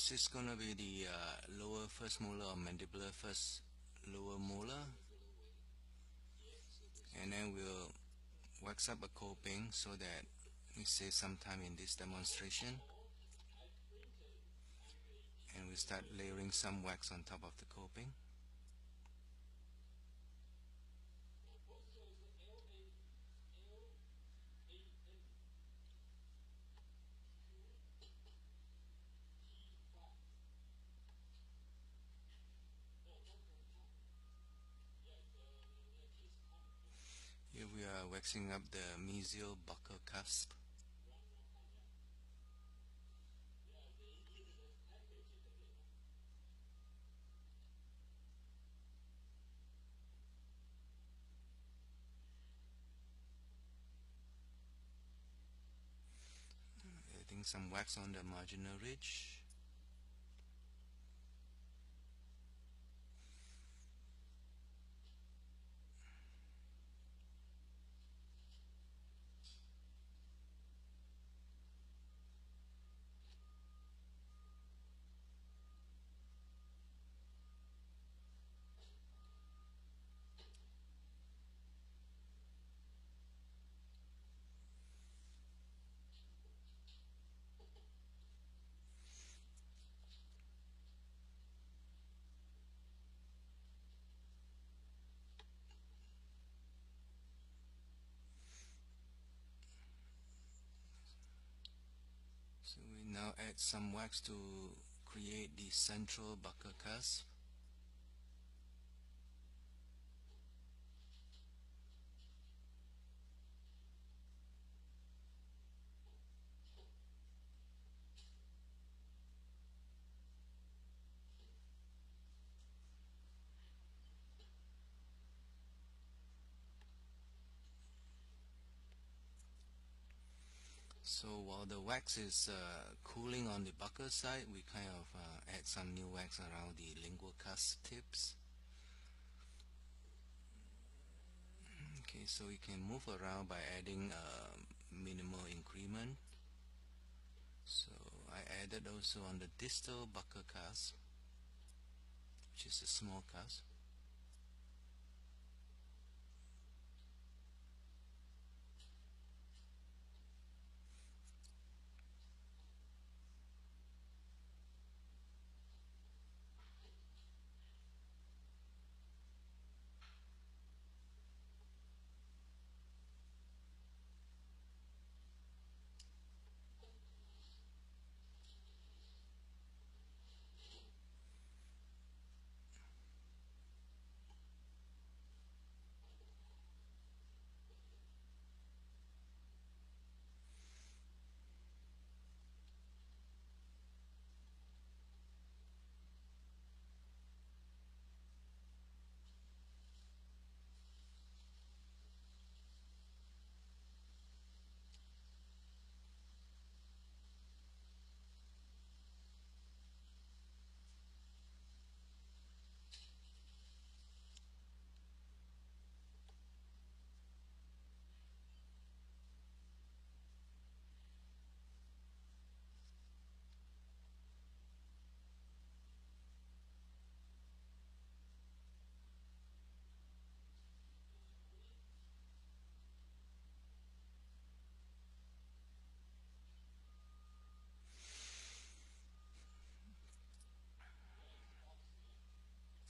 This is gonna be the lower first molar or mandibular first lower molar, and then we'll wax up a coping so that we save some time in this demonstration, and we start layering some wax on top of the coping. Here we are waxing up the mesial buccal cusp. Adding some wax on the marginal ridge. So we now add some wax to create the central buccal cusp. So while the wax is cooling on the buccal side, we kind of add some new wax around the lingual cusp tips. Okay, so we can move around by adding minimal increment. So I added also on the distal buccal cusp, which is a small cusp.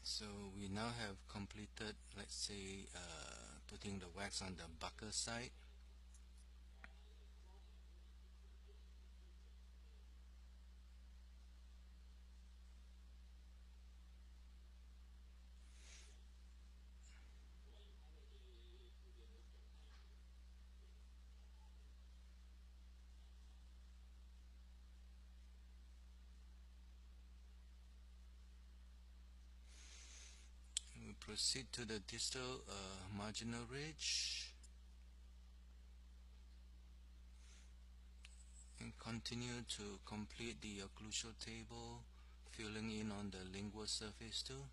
So we now have completed, let's say, putting the wax on the buccal side. We proceed to the distal marginal ridge and continue to complete the occlusal table, filling in on the lingual surface too.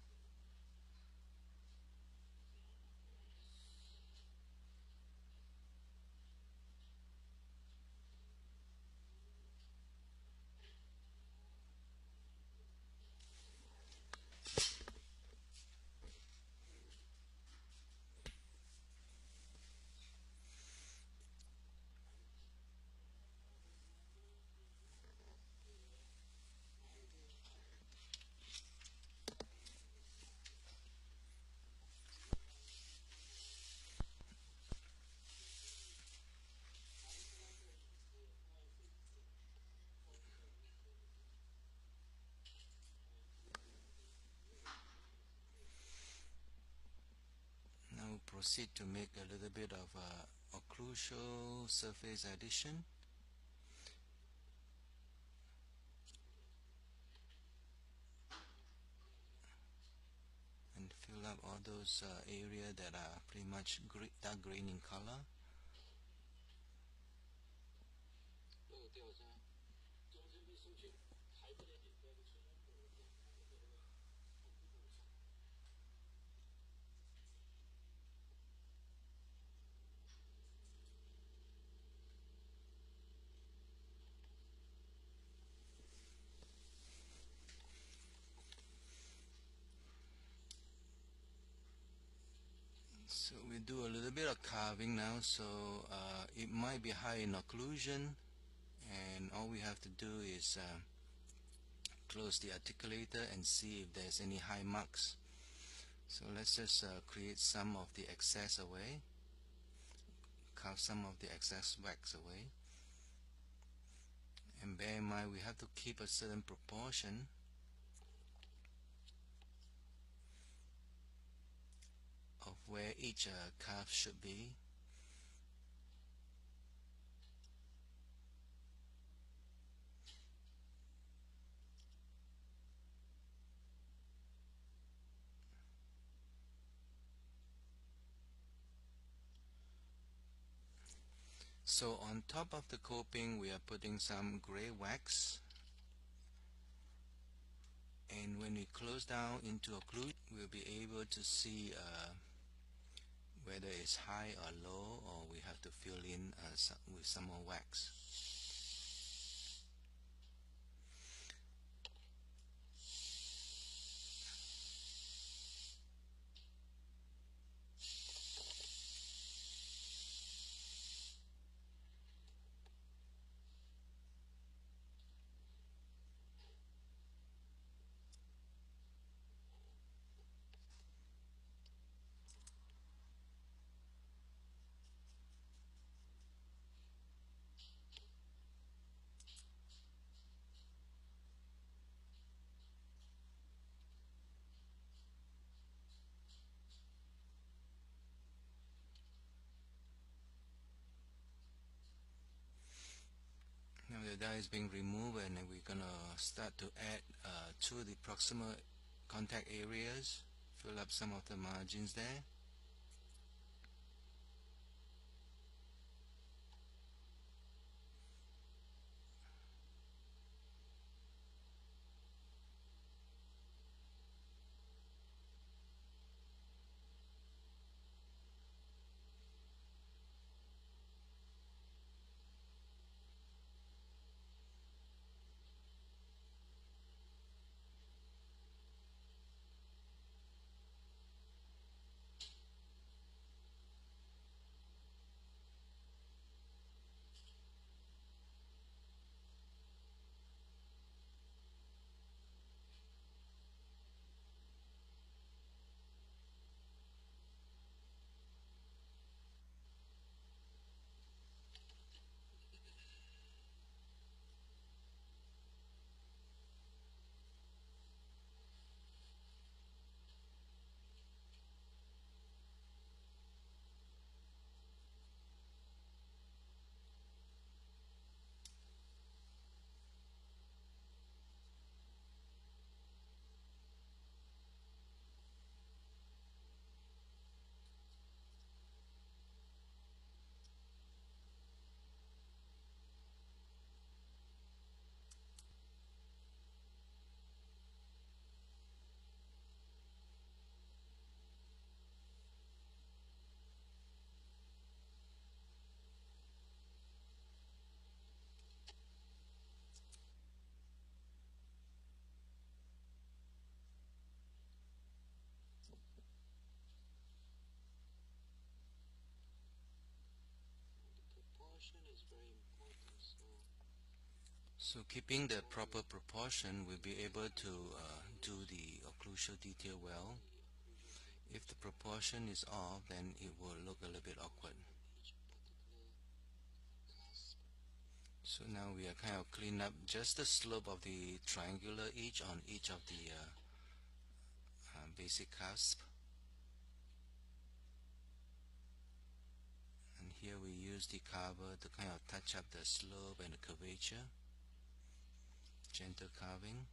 proceed to make a little bit of occlusal surface addition. And fill up all those areas that are pretty much dark green in color. So we do a little bit of carving now, so it might be high in occlusion, and all we have to do is close the articulator and see if there's any high marks. So let's just create some of the excess away, carve some of the excess wax away, and bear in mind we have to keep a certain proportion of where each curve should be. So on top of the coping we are putting some gray wax, and when we close down into occlusion we'll be able to see whether it's high or low, or we have to fill in with some more wax. Now the die is being removed, and we're gonna start to add to the proximal contact areas, fill up some of the margins there. So keeping the proper proportion, we'll be able to do the occlusal detail well. If the proportion is off, then it will look a little bit awkward. So now we are kind of clean up just the slope of the triangular edge on each of the basic cusp. use the carver to kind of touch up the slope and the curvature. Gentle carving.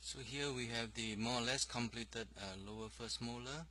So here we have the more or less completed lower first molar.